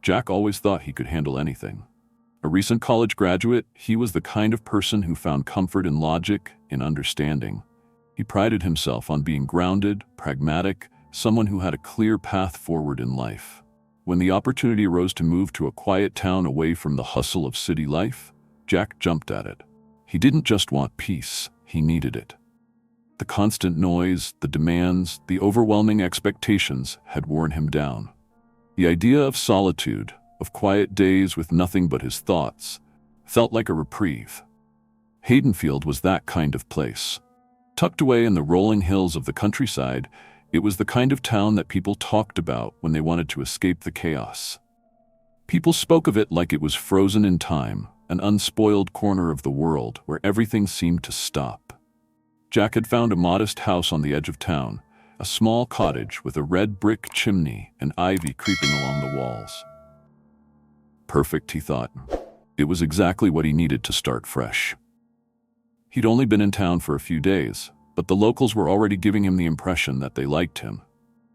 Jack always thought he could handle anything. A recent college graduate, he was the kind of person who found comfort in logic and understanding. He prided himself on being grounded, pragmatic, someone who had a clear path forward in life. When the opportunity arose to move to a quiet town away from the hustle of city life, Jack jumped at it. He didn't just want peace, he needed it. The constant noise, the demands, the overwhelming expectations had worn him down. The idea of solitude, of quiet days with nothing but his thoughts, felt like a reprieve. Haydenfield was that kind of place. Tucked away in the rolling hills of the countryside, it was the kind of town that people talked about when they wanted to escape the chaos. People spoke of it like it was frozen in time, an unspoiled corner of the world where everything seemed to stop. Jack had found a modest house on the edge of town, a small cottage with a red brick chimney and ivy creeping along the walls. Perfect, he thought. It was exactly what he needed to start fresh. He'd only been in town for a few days, but the locals were already giving him the impression that they liked him,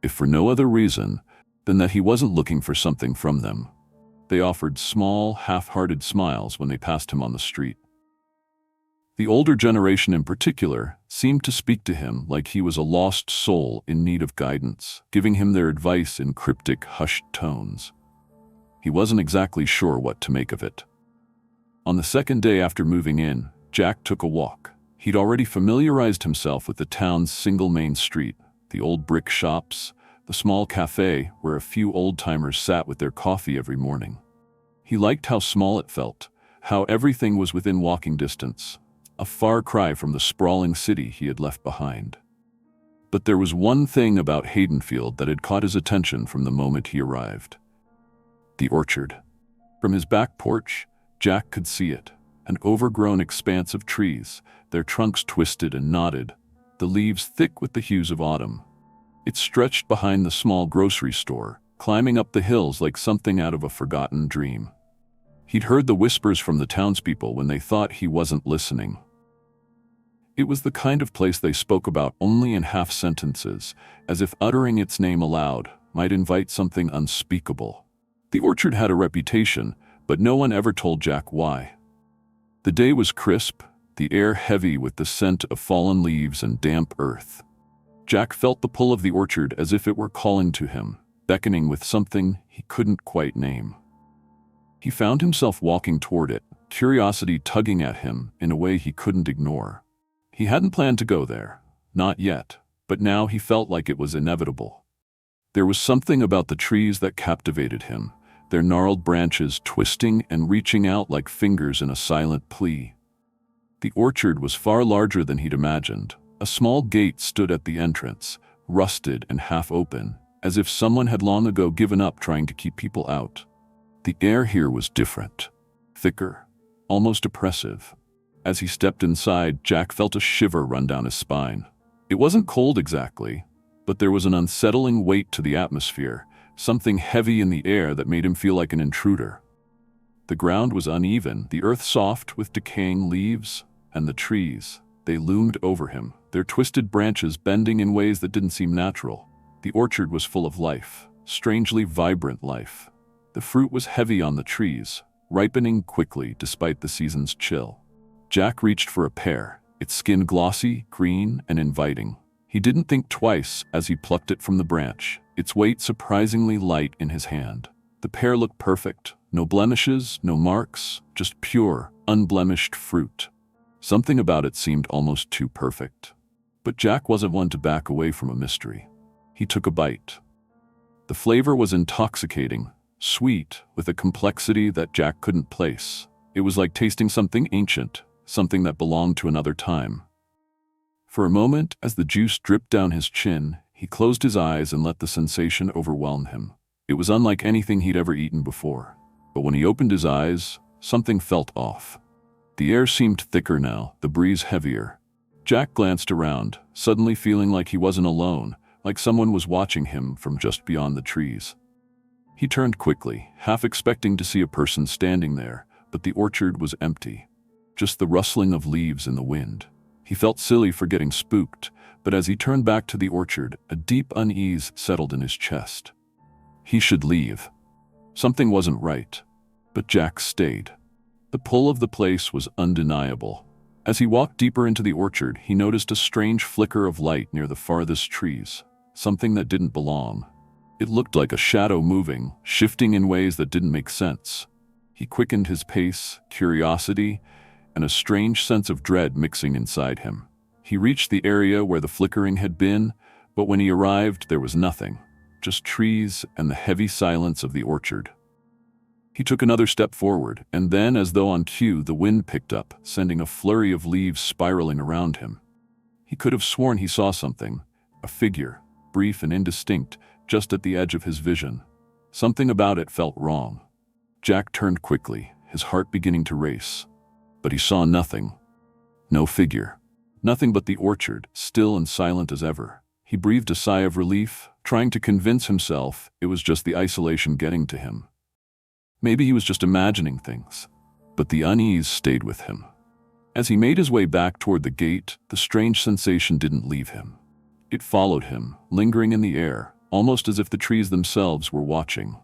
if for no other reason than that he wasn't looking for something from them. They offered small, half-hearted smiles when they passed him on the street. The older generation in particular seemed to speak to him like he was a lost soul in need of guidance, giving him their advice in cryptic, hushed tones. He wasn't exactly sure what to make of it. On the second day after moving in, Jack took a walk. He'd already familiarized himself with the town's single main street, the old brick shops, the small cafe where a few old-timers sat with their coffee every morning. He liked how small it felt, how everything was within walking distance, a far cry from the sprawling city he had left behind. But there was one thing about Haydenfield that had caught his attention from the moment he arrived. The orchard. From his back porch, Jack could see it, an overgrown expanse of trees, their trunks twisted and knotted, the leaves thick with the hues of autumn. It stretched behind the small grocery store, climbing up the hills like something out of a forgotten dream. He'd heard the whispers from the townspeople when they thought he wasn't listening. It was the kind of place they spoke about only in half sentences, as if uttering its name aloud might invite something unspeakable. The orchard had a reputation, but no one ever told Jack why. The day was crisp, the air heavy with the scent of fallen leaves and damp earth. Jack felt the pull of the orchard as if it were calling to him, beckoning with something he couldn't quite name. He found himself walking toward it, curiosity tugging at him in a way he couldn't ignore. He hadn't planned to go there, not yet, but now he felt like it was inevitable. There was something about the trees that captivated him, their gnarled branches twisting and reaching out like fingers in a silent plea. The orchard was far larger than he'd imagined. A small gate stood at the entrance, rusted and half open, as if someone had long ago given up trying to keep people out. The air here was different, thicker, almost oppressive. As he stepped inside, Jack felt a shiver run down his spine. It wasn't cold exactly, but there was an unsettling weight to the atmosphere, something heavy in the air that made him feel like an intruder. The ground was uneven, the earth soft with decaying leaves, and the trees, they loomed over him, their twisted branches bending in ways that didn't seem natural. The orchard was full of life, strangely vibrant life. The fruit was heavy on the trees, ripening quickly despite the season's chill. Jack reached for a pear, its skin glossy, green, and inviting. He didn't think twice as he plucked it from the branch, its weight surprisingly light in his hand. The pear looked perfect, no blemishes, no marks, just pure, unblemished fruit. Something about it seemed almost too perfect. But Jack wasn't one to back away from a mystery. He took a bite. The flavor was intoxicating, sweet, with a complexity that Jack couldn't place. It was like tasting something ancient, something that belonged to another time. For a moment, as the juice dripped down his chin, he closed his eyes and let the sensation overwhelm him. It was unlike anything he'd ever eaten before. But when he opened his eyes, something felt off. The air seemed thicker now, the breeze heavier. Jack glanced around, suddenly feeling like he wasn't alone, like someone was watching him from just beyond the trees. He turned quickly, half expecting to see a person standing there, but the orchard was empty. Just the rustling of leaves in the wind. He felt silly for getting spooked, but as he turned back to the orchard, a deep unease settled in his chest. He should leave. Something wasn't right. But Jack stayed. The pull of the place was undeniable. As he walked deeper into the orchard, he noticed a strange flicker of light near the farthest trees, something that didn't belong. It looked like a shadow moving, shifting in ways that didn't make sense. He quickened his pace, curiosity, and a strange sense of dread mixing inside him. He reached the area where the flickering had been, but when he arrived, there was nothing, just trees and the heavy silence of the orchard. He took another step forward, and then, as though on cue, the wind picked up, sending a flurry of leaves spiraling around him. He could have sworn he saw something, a figure, brief and indistinct, just at the edge of his vision. Something about it felt wrong. Jack turned quickly, his heart beginning to race. But he saw nothing. No figure. Nothing but the orchard, still and silent as ever. He breathed a sigh of relief, trying to convince himself it was just the isolation getting to him. Maybe he was just imagining things, but the unease stayed with him. As he made his way back toward the gate, the strange sensation didn't leave him. It followed him, lingering in the air, almost as if the trees themselves were watching.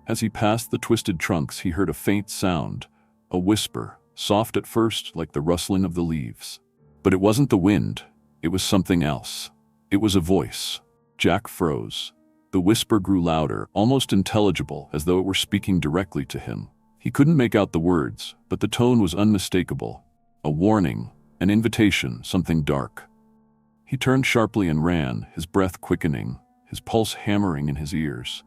As he passed the twisted trunks, he heard a faint sound, a whisper, soft at first like the rustling of the leaves. But it wasn't the wind, it was something else. It was a voice. Jack froze. The whisper grew louder, almost intelligible, as though it were speaking directly to him. He couldn't make out the words, but the tone was unmistakable. A warning, an invitation, something dark. He turned sharply and ran, his breath quickening, his pulse hammering in his ears.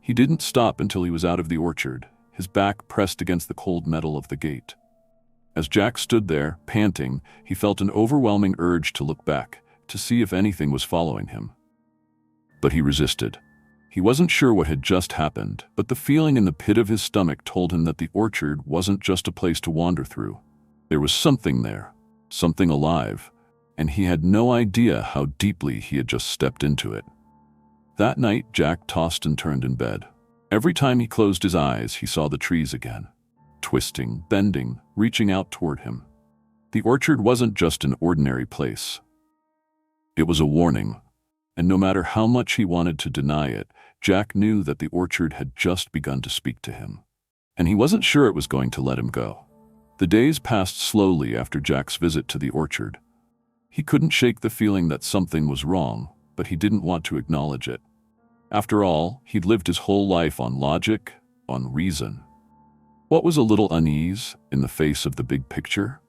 He didn't stop until he was out of the orchard, his back pressed against the cold metal of the gate. As Jack stood there, panting, he felt an overwhelming urge to look back, to see if anything was following him. But he resisted. He wasn't sure what had just happened, but the feeling in the pit of his stomach told him that the orchard wasn't just a place to wander through. There was something there, something alive, and he had no idea how deeply he had just stepped into it. That night, Jack tossed and turned in bed. Every time he closed his eyes, he saw the trees again, twisting, bending, reaching out toward him. The orchard wasn't just an ordinary place. It was a warning. And no matter how much he wanted to deny it, Jack knew that the orchard had just begun to speak to him. And he wasn't sure it was going to let him go. The days passed slowly after Jack's visit to the orchard. He couldn't shake the feeling that something was wrong, but he didn't want to acknowledge it. After all, he'd lived his whole life on logic, on reason. What was a little unease in the face of the big picture?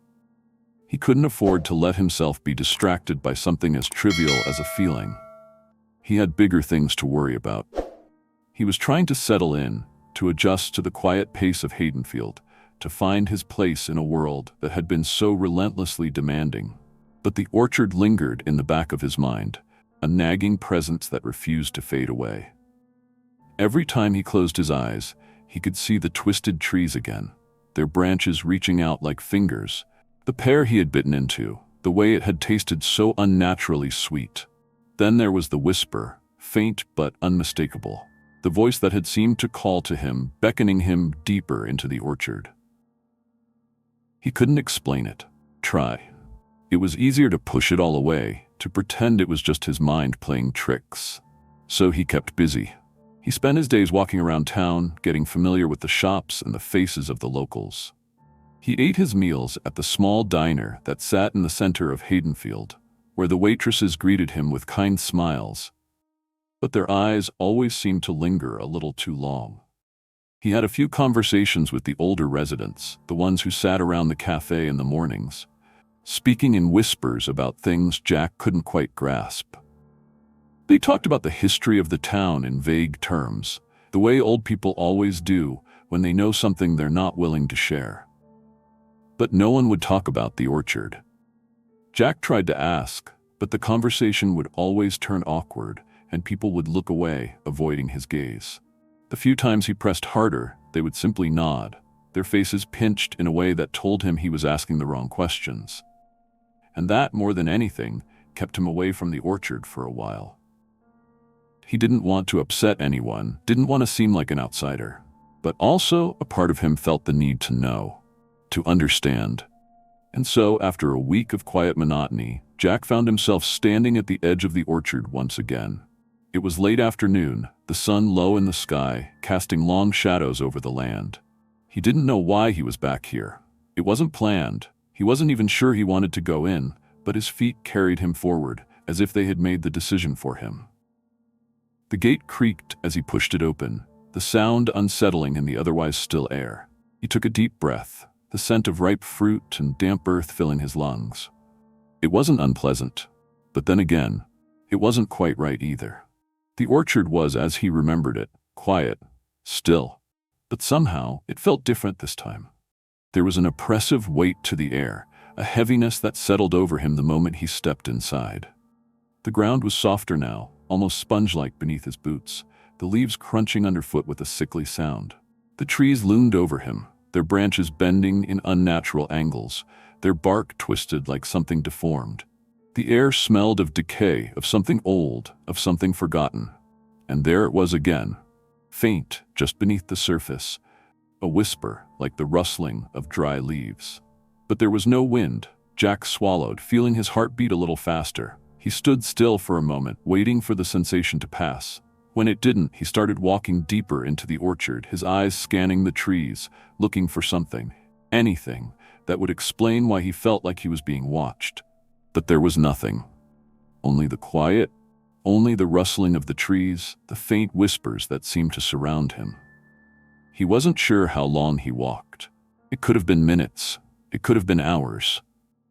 He couldn't afford to let himself be distracted by something as trivial as a feeling. He had bigger things to worry about. He was trying to settle in, to adjust to the quiet pace of Haydenfield, to find his place in a world that had been so relentlessly demanding. But the orchard lingered in the back of his mind, a nagging presence that refused to fade away. Every time he closed his eyes, he could see the twisted trees again, their branches reaching out like fingers, the pear he had bitten into, the way it had tasted so unnaturally sweet. Then there was the whisper, faint but unmistakable, the voice that had seemed to call to him, beckoning him deeper into the orchard. He couldn't explain it, try. It was easier to push it all away, to pretend it was just his mind playing tricks. So he kept busy. He spent his days walking around town, getting familiar with the shops and the faces of the locals. He ate his meals at the small diner that sat in the center of Haydenfield, where the waitresses greeted him with kind smiles, but their eyes always seemed to linger a little too long. He had a few conversations with the older residents, the ones who sat around the cafe in the mornings, speaking in whispers about things Jack couldn't quite grasp. They talked about the history of the town in vague terms, the way old people always do when they know something they're not willing to share. But no one would talk about the orchard. Jack tried to ask, but the conversation would always turn awkward, and people would look away, avoiding his gaze. The few times he pressed harder, they would simply nod, their faces pinched in a way that told him he was asking the wrong questions. And that, more than anything, kept him away from the orchard for a while. He didn't want to upset anyone, didn't want to seem like an outsider, but also a part of him felt the need to know, to understand. And so, after a week of quiet monotony, Jack found himself standing at the edge of the orchard once again. It was late afternoon, the sun low in the sky, casting long shadows over the land. He didn't know why he was back here. It wasn't planned. He wasn't even sure he wanted to go in, but his feet carried him forward, as if they had made the decision for him. The gate creaked as he pushed it open, the sound unsettling in the otherwise still air. He took a deep breath, the scent of ripe fruit and damp earth filling his lungs. It wasn't unpleasant, but then again, it wasn't quite right either. The orchard was as he remembered it, quiet, still, but somehow it felt different this time. There was an oppressive weight to the air, a heaviness that settled over him the moment he stepped inside. The ground was softer now, almost sponge-like beneath his boots, the leaves crunching underfoot with a sickly sound. The trees loomed over him, their branches bending in unnatural angles, their bark twisted like something deformed. The air smelled of decay, of something old, of something forgotten. And there it was again, faint just beneath the surface, a whisper like the rustling of dry leaves. But there was no wind. Jack swallowed, feeling his heart beat a little faster. He stood still for a moment, waiting for the sensation to pass. When it didn't, he started walking deeper into the orchard, his eyes scanning the trees, looking for something, anything, that would explain why he felt like he was being watched. But there was nothing. Only the quiet, only the rustling of the trees, the faint whispers that seemed to surround him. He wasn't sure how long he walked. It could have been minutes. It could have been hours.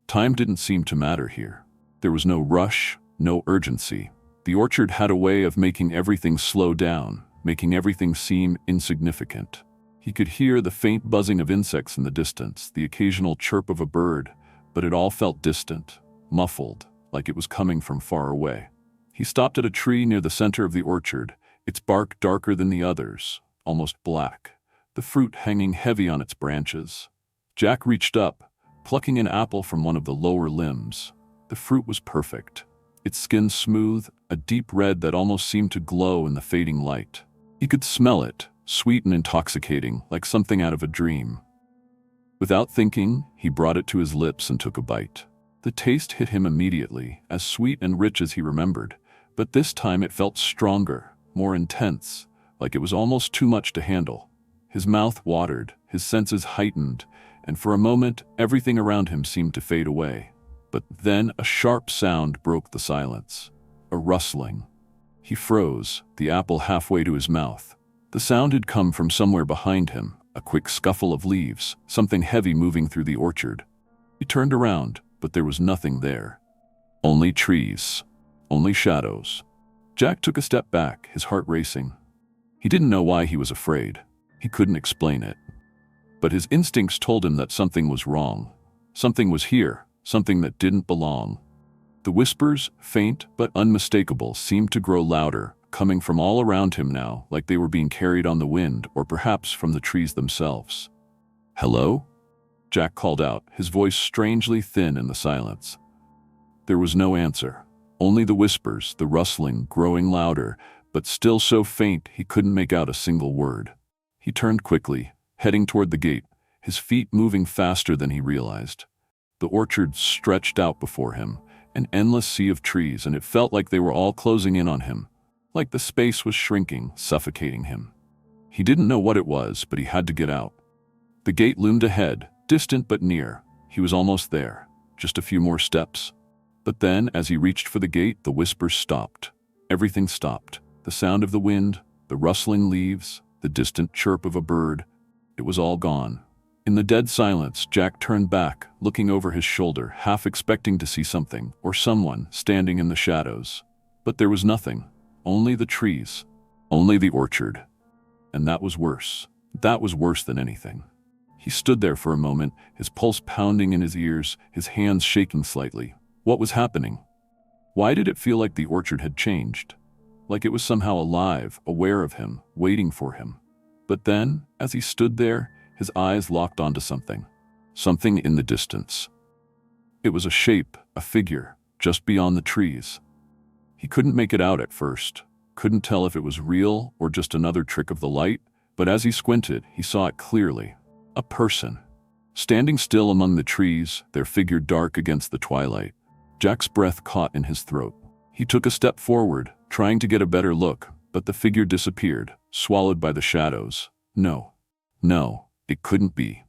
Time didn't seem to matter here. There was no rush, no urgency. The orchard had a way of making everything slow down, making everything seem insignificant. He could hear the faint buzzing of insects in the distance, the occasional chirp of a bird, but it all felt distant, muffled, like it was coming from far away. He stopped at a tree near the center of the orchard, its bark darker than the others, almost black, the fruit hanging heavy on its branches. Jack reached up, plucking an apple from one of the lower limbs. The fruit was perfect, its skin smooth, a deep red that almost seemed to glow in the fading light. He could smell it, sweet and intoxicating, like something out of a dream. Without thinking, he brought it to his lips and took a bite. The taste hit him immediately, as sweet and rich as he remembered, but this time it felt stronger, more intense, like it was almost too much to handle. His mouth watered, his senses heightened, and for a moment, everything around him seemed to fade away. But then a sharp sound broke the silence, a rustling. He froze, the apple halfway to his mouth. The sound had come from somewhere behind him, a quick scuffle of leaves, something heavy moving through the orchard. He turned around, but there was nothing there. Only trees, only shadows. Jack took a step back, his heart racing. He didn't know why he was afraid. He couldn't explain it. But his instincts told him that something was wrong. Something was here, something that didn't belong. The whispers, faint but unmistakable, seemed to grow louder, coming from all around him now, like they were being carried on the wind, or perhaps from the trees themselves. "Hello?" Jack called out, his voice strangely thin in the silence. There was no answer, only the whispers, the rustling, growing louder, but still so faint he couldn't make out a single word. He turned quickly, heading toward the gate, his feet moving faster than he realized. The orchard stretched out before him, an endless sea of trees, and it felt like they were all closing in on him, like the space was shrinking, suffocating him. He didn't know what it was, but he had to get out. The gate loomed ahead, distant but near. He was almost there, just a few more steps. But then, as he reached for the gate, the whispers stopped. Everything stopped. The sound of the wind, the rustling leaves, the distant chirp of a bird. It was all gone. In the dead silence, Jack turned back, looking over his shoulder, half expecting to see something, or someone, standing in the shadows. But there was nothing. Only the trees. Only the orchard. And that was worse. That was worse than anything. He stood there for a moment, his pulse pounding in his ears, his hands shaking slightly. What was happening? Why did it feel like the orchard had changed? Like it was somehow alive, aware of him, waiting for him. But then, as he stood there, his eyes locked onto something. Something in the distance. It was a shape, a figure, just beyond the trees. He couldn't make it out at first, couldn't tell if it was real or just another trick of the light, but as he squinted, he saw it clearly. A person. Standing still among the trees, their figure dark against the twilight. Jack's breath caught in his throat. He took a step forward, trying to get a better look, but the figure disappeared, swallowed by the shadows. No, it couldn't be.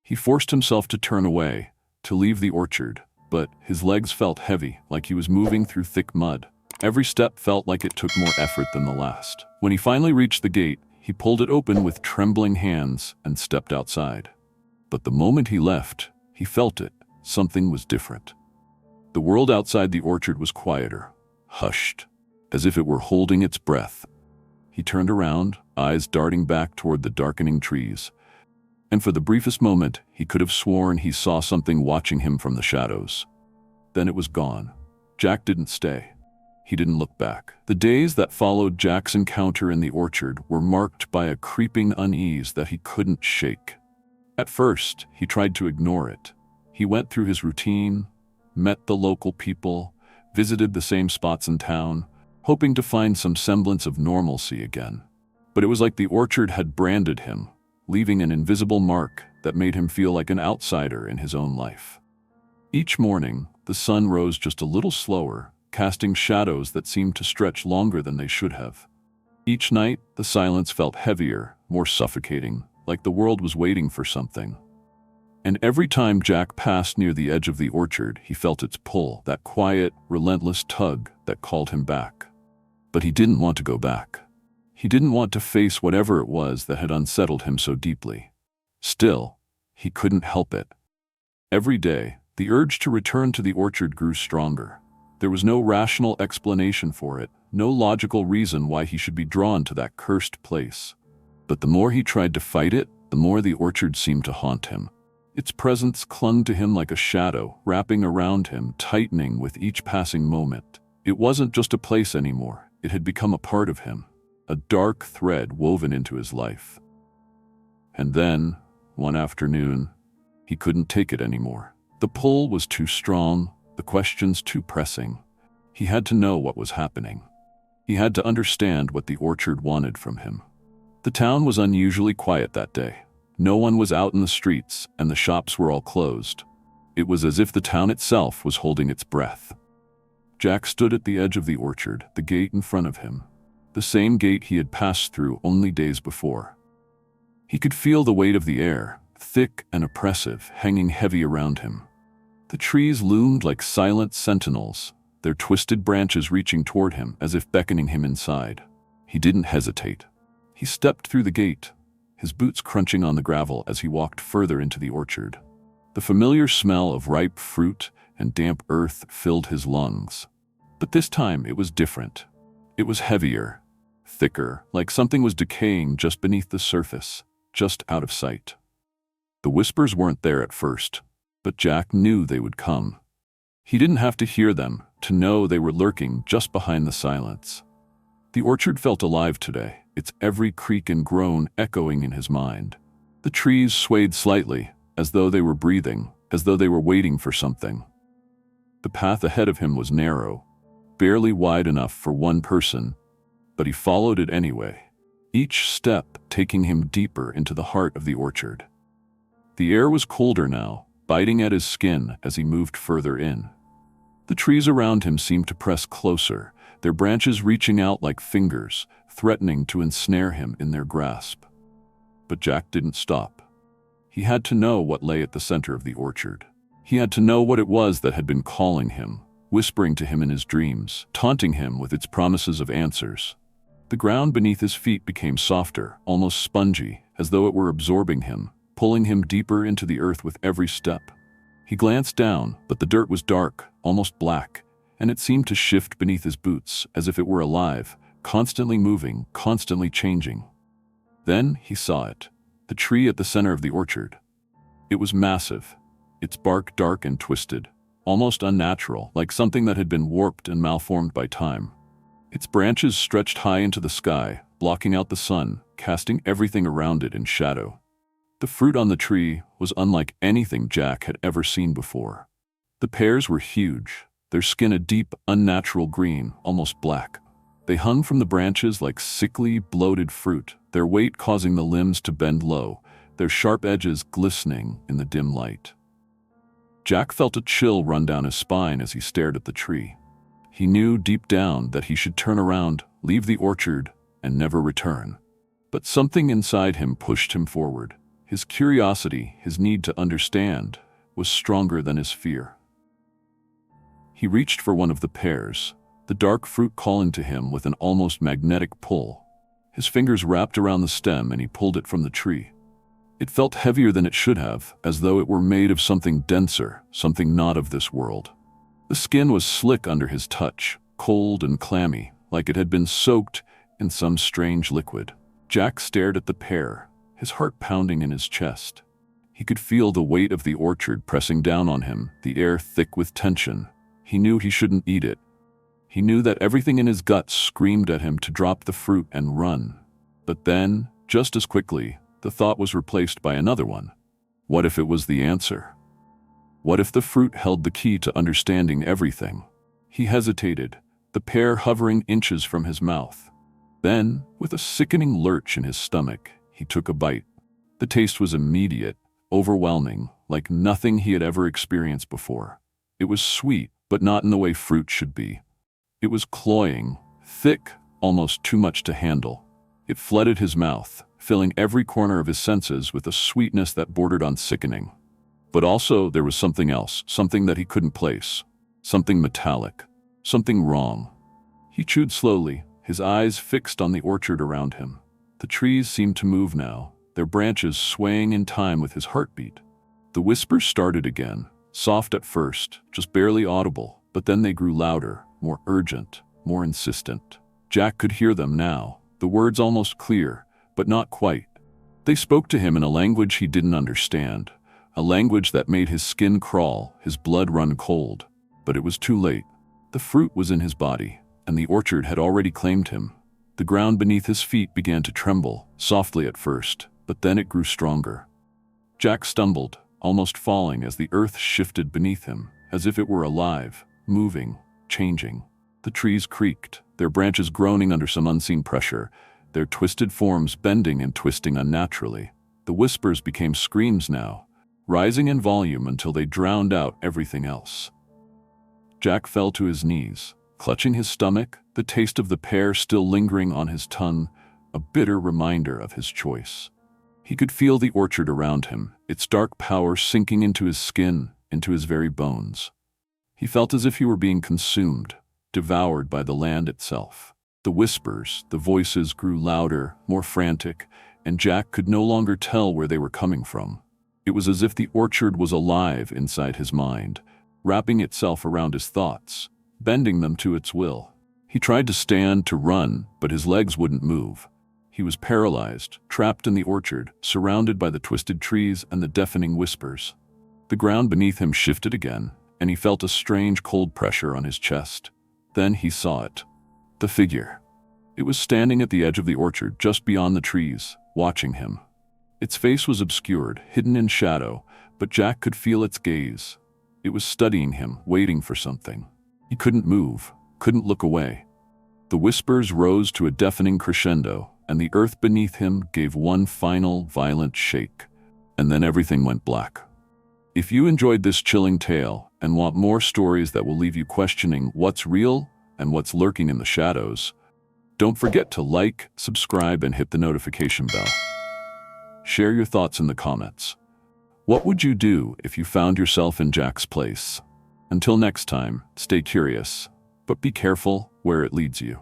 He forced himself to turn away, to leave the orchard, but his legs felt heavy, like he was moving through thick mud. Every step felt like it took more effort than the last. When he finally reached the gate, he pulled it open with trembling hands and stepped outside. But the moment he left, he felt it. Something was different. The world outside the orchard was quieter, hushed, as if it were holding its breath. He turned around, eyes darting back toward the darkening trees. And for the briefest moment, he could have sworn he saw something watching him from the shadows. Then it was gone. Jack didn't stay. He didn't look back. The days that followed Jack's encounter in the orchard were marked by a creeping unease that he couldn't shake. At first, he tried to ignore it. He went through his routine, met the local people, visited the same spots in town, hoping to find some semblance of normalcy again. But it was like the orchard had branded him, leaving an invisible mark that made him feel like an outsider in his own life. Each morning, the sun rose just a little slower, casting shadows that seemed to stretch longer than they should have. Each night, the silence felt heavier, more suffocating, like the world was waiting for something. And every time Jack passed near the edge of the orchard, he felt its pull, that quiet, relentless tug that called him back. But he didn't want to go back. He didn't want to face whatever it was that had unsettled him so deeply. Still, he couldn't help it. Every day, the urge to return to the orchard grew stronger. There was no rational explanation for it, no logical reason why he should be drawn to that cursed place. But the more he tried to fight it, the more the orchard seemed to haunt him. Its presence clung to him like a shadow, wrapping around him, tightening with each passing moment. It wasn't just a place anymore. It had become a part of him, a dark thread woven into his life. And then, one afternoon, he couldn't take it anymore. The pull was too strong, the questions too pressing. He had to know what was happening. He had to understand what the orchard wanted from him. The town was unusually quiet that day. No one was out in the streets, and the shops were all closed. It was as if the town itself was holding its breath. Jack stood at the edge of the orchard, the gate in front of him, the same gate he had passed through only days before. He could feel the weight of the air, thick and oppressive, hanging heavy around him. The trees loomed like silent sentinels, their twisted branches reaching toward him as if beckoning him inside. He didn't hesitate. He stepped through the gate, his boots crunching on the gravel as he walked further into the orchard. The familiar smell of ripe fruit and damp earth filled his lungs. But this time it was different. It was heavier, thicker, like something was decaying just beneath the surface, just out of sight. The whispers weren't there at first, but Jack knew they would come. He didn't have to hear them to know they were lurking just behind the silence. The orchard felt alive today, its every creak and groan echoing in his mind. The trees swayed slightly, as though they were breathing, as though they were waiting for something. The path ahead of him was narrow, barely wide enough for one person, but he followed it anyway, each step taking him deeper into the heart of the orchard. The air was colder now, biting at his skin as he moved further in. The trees around him seemed to press closer, their branches reaching out like fingers, threatening to ensnare him in their grasp. But Jack didn't stop. He had to know what lay at the center of the orchard. He had to know what it was that had been calling him, whispering to him in his dreams, taunting him with its promises of answers. The ground beneath his feet became softer, almost spongy, as though it were absorbing him, pulling him deeper into the earth with every step. He glanced down, but the dirt was dark, almost black, and it seemed to shift beneath his boots as if it were alive, constantly moving, constantly changing. Then he saw it, the tree at the center of the orchard. It was massive, its bark dark and twisted, almost unnatural, like something that had been warped and malformed by time. Its branches stretched high into the sky, blocking out the sun, casting everything around it in shadow. The fruit on the tree was unlike anything Jack had ever seen before. The pears were huge, their skin a deep, unnatural green, almost black. They hung from the branches like sickly, bloated fruit, their weight causing the limbs to bend low, their sharp edges glistening in the dim light. Jack felt a chill run down his spine as he stared at the tree. He knew deep down that he should turn around, leave the orchard, and never return. But something inside him pushed him forward. His curiosity, his need to understand, was stronger than his fear. He reached for one of the pears, the dark fruit calling to him with an almost magnetic pull. His fingers wrapped around the stem and he pulled it from the tree. It felt heavier than it should have, as though it were made of something denser, something not of this world. The skin was slick under his touch, cold and clammy, like it had been soaked in some strange liquid. Jack stared at the pear, his heart pounding in his chest. He could feel the weight of the orchard pressing down on him, the air thick with tension. He knew he shouldn't eat it. He knew that everything in his gut screamed at him to drop the fruit and run. But then, just as quickly, the thought was replaced by another one. What if it was the answer? What if the fruit held the key to understanding everything? He hesitated, the pear hovering inches from his mouth. Then, with a sickening lurch in his stomach, he took a bite. The taste was immediate, overwhelming, like nothing he had ever experienced before. It was sweet, but not in the way fruit should be. It was cloying, thick, almost too much to handle. It flooded his mouth, filling every corner of his senses with a sweetness that bordered on sickening. But also there was something else, something that he couldn't place. Something metallic. Something wrong. He chewed slowly, his eyes fixed on the orchard around him. The trees seemed to move now, their branches swaying in time with his heartbeat. The whispers started again, soft at first, just barely audible, but then they grew louder, more urgent, more insistent. Jack could hear them now, the words almost clear, but not quite. They spoke to him in a language he didn't understand, a language that made his skin crawl, his blood run cold. But it was too late. The fruit was in his body, and the orchard had already claimed him. The ground beneath his feet began to tremble, softly at first, but then it grew stronger. Jack stumbled, almost falling as the earth shifted beneath him, as if it were alive, moving, changing. The trees creaked, their branches groaning under some unseen pressure, their twisted forms bending and twisting unnaturally. The whispers became screams now, rising in volume until they drowned out everything else. Jack fell to his knees, clutching his stomach, the taste of the pear still lingering on his tongue, a bitter reminder of his choice. He could feel the orchard around him, its dark power sinking into his skin, into his very bones. He felt as if he were being consumed, devoured by the land itself. The whispers, the voices grew louder, more frantic, and Jack could no longer tell where they were coming from. It was as if the orchard was alive inside his mind, wrapping itself around his thoughts, bending them to its will. He tried to stand, to run, but his legs wouldn't move. He was paralyzed, trapped in the orchard, surrounded by the twisted trees and the deafening whispers. The ground beneath him shifted again, and he felt a strange cold pressure on his chest. Then he saw it. The figure. It was standing at the edge of the orchard, just beyond the trees, watching him. Its face was obscured, hidden in shadow, but Jack could feel its gaze. It was studying him, waiting for something. He couldn't move, couldn't look away. The whispers rose to a deafening crescendo, and the earth beneath him gave one final, violent shake. And then everything went black. If you enjoyed this chilling tale and want more stories that will leave you questioning what's real and what's lurking in the shadows, don't forget to like, subscribe, and hit the notification bell. Share your thoughts in the comments. What would you do if you found yourself in Jack's place? Until next time, stay curious, but be careful where it leads you.